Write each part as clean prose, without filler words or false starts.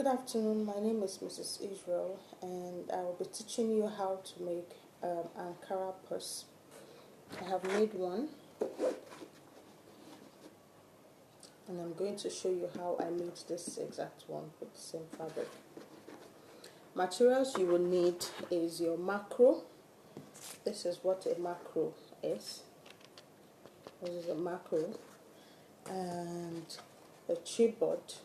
Good afternoon, my name is Mrs. Israel and I will be teaching you how to make Ankara purse. I have made one and I'm going to show you how I made this exact one with the same fabric. Materials you will need is your macro. This is what a macro is. This is a macro, and a chipboard.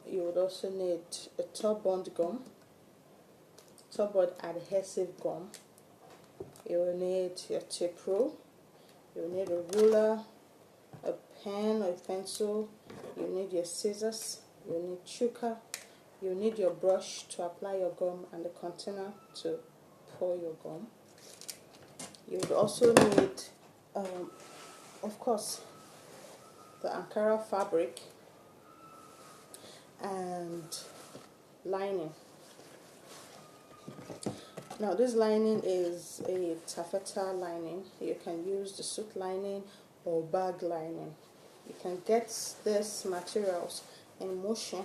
You would also need a top bond gum, top bond adhesive gum. You will need your tape roll. You will need a ruler, a pen or a pencil. You need your scissors. You need chuka. You need your brush to apply your gum and the container to pour your gum. You would also need, of course, the Ankara fabric and lining. Now this lining is a taffeta lining. You can use the suit lining or bag lining. You can get these materials in Motion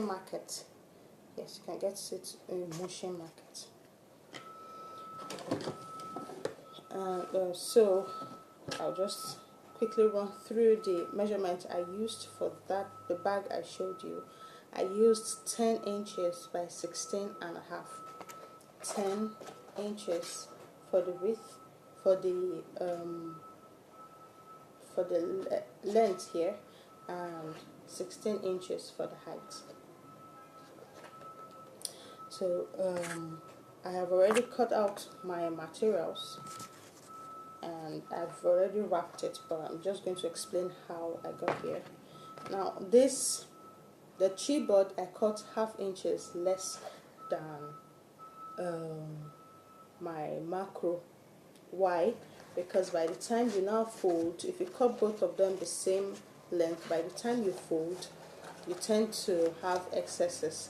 Market. Yes, you can get it in Motion Market. So I'll just quickly run through the measurement I used for the bag I showed you. I used 10 inches by 16 and a half. 10 inches for the width, for the length here, and 16 inches for the height. So I have already cut out my materials and I've already wrapped it, but I'm just going to explain how I got here. Now the chipboard I cut ½ inches less than my macro. Why? Because by the time you now fold, if you cut both of them the same length, by the time you fold, you tend to have excesses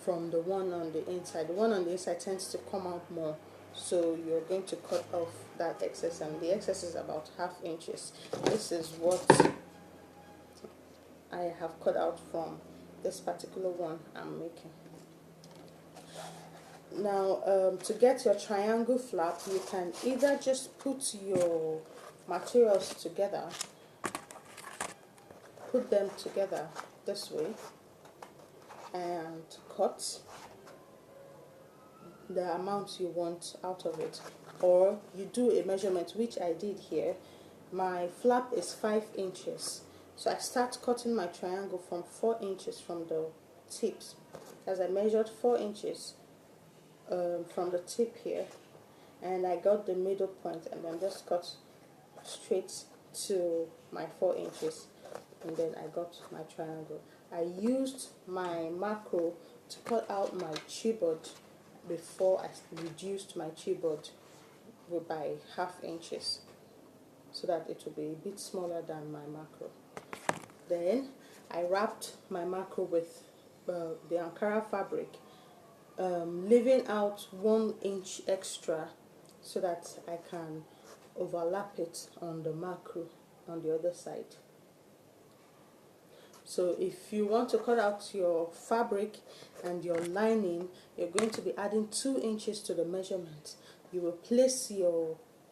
from the one on the inside. The one on the inside tends to come out more, so you're going to cut off that excess, and the excess is about ½ inches. This is what I have cut out from this particular one I'm making. Now to get your triangle flap, you can either just put your materials together, put them together this way and cut the amount you want out of it, or you do a measurement, which I did here. My flap is 5 inches, so I start cutting my triangle from 4 inches from the tips, as I measured 4 inches from the tip here, and I got the middle point and then just cut straight to my 4 inches, and then I got my triangle. I used my macro to cut out my chipboard before I reduced my chipboard by ½ inches, so that it will be a bit smaller than my macro. Then I wrapped my macro with the Ankara fabric, leaving out 1 inch extra so that I can overlap it on the macro on the other side. So if you want to cut out your fabric and your lining, you're going to be adding 2 inches to the measurement. You will place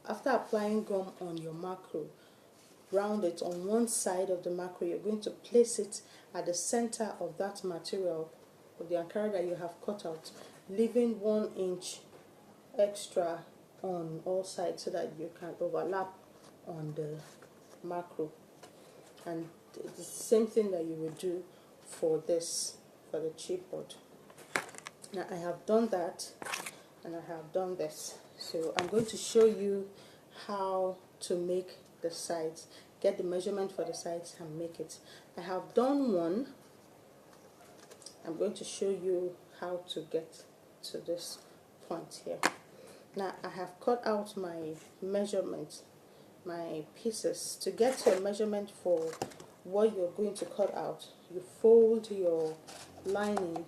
after applying gum on your macro, round it on one side of the macro. You're going to place it at the center of that material of the Ankara that you have cut out, leaving 1 inch extra on all sides so that you can overlap on the macro. And the same thing that you will do for the chipboard. Now I have done that and I have done this, so I'm going to show you how to make the sides, get the measurement for the sides and make it. I have done one. I'm going to show you how to get to this point here. Now I have cut out my measurement, my pieces. To get to a measurement for what you're going to cut out, you fold your lining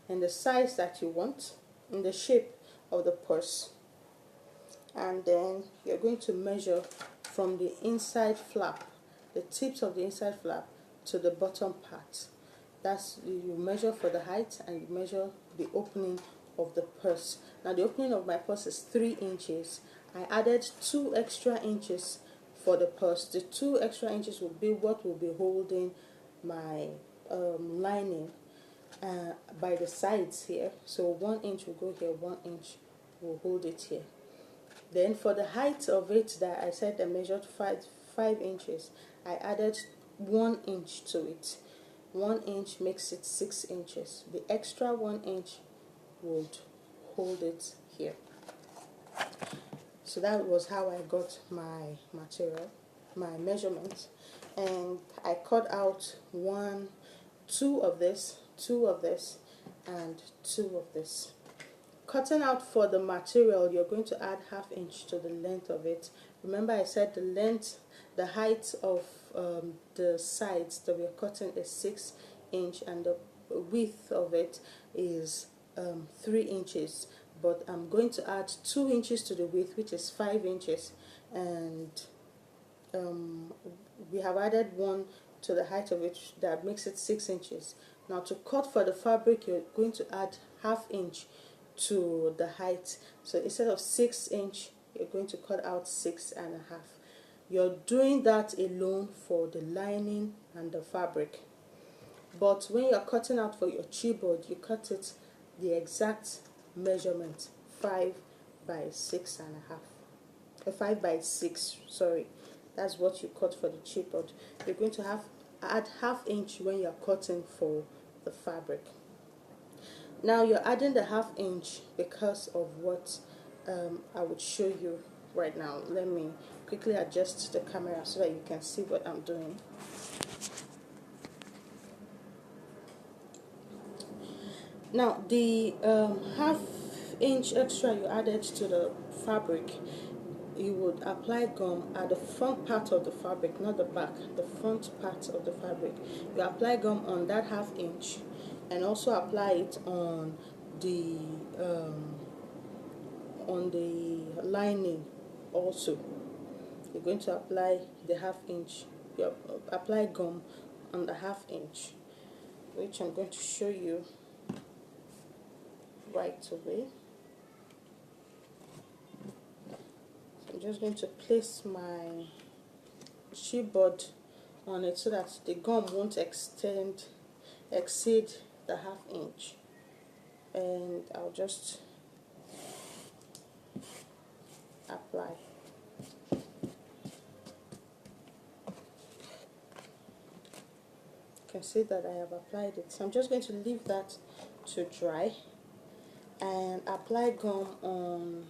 in the size that you want, in the shape of the purse, and then you're going to measure from the inside flap, the tips of the inside flap, to the bottom part. That's, you measure for the height and you measure the opening of the purse. Now the opening of my purse is 3 inches. I added 2 extra inches for the purse. The 2 extra inches will be what will be holding my lining by the sides here. So 1 inch will go here, 1 inch will hold it here. Then for the height of it, that I said I measured 5 inches, I added 1 inch to it. 1 inch makes it 6 inches. The extra 1 inch would hold it here. So that was how I got my material, my measurements, and I cut out 2 of this, 2 of this, and 2 of this. Cutting out for the material, you're going to add 1/2 inch to the length of it. Remember I said the length, the height of the sides that we're cutting is 6 inch and the width of it is 3 inches. But I'm going to add 2 inches to the width, which is 5 inches, and we have added 1 to the height of it, that makes it 6 inches. Now to cut for the fabric, you're going to add 1/2 inch to the height. So instead of 6 inch, you're going to cut out 6.5. You're doing that alone for the lining and the fabric. But when you're cutting out for your chipboard, you cut it the exact measurement, 5 by 6.5. 5 by 6, sorry. That's what you cut for the chipboard. You're going to add 1/2 inch when you're cutting for the fabric. Now you're adding the 1/2 inch because of what I would show you right now. Let me quickly adjust the camera so that you can see what I'm doing. Now the 1/2 inch extra you added to the fabric, you would apply gum at the front part of the fabric, not the back, the front part of the fabric. You apply gum on that 1/2 inch and also apply it on the lining also. You're going to apply the 1/2 inch, you apply gum on the 1/2 inch, which I'm going to show you right away. So I'm just going to place my chipboard on it so that the gum won't exceed the 1/2 inch, and I'll just apply. You can see that I have applied it. So I'm just going to leave that to dry and apply gum on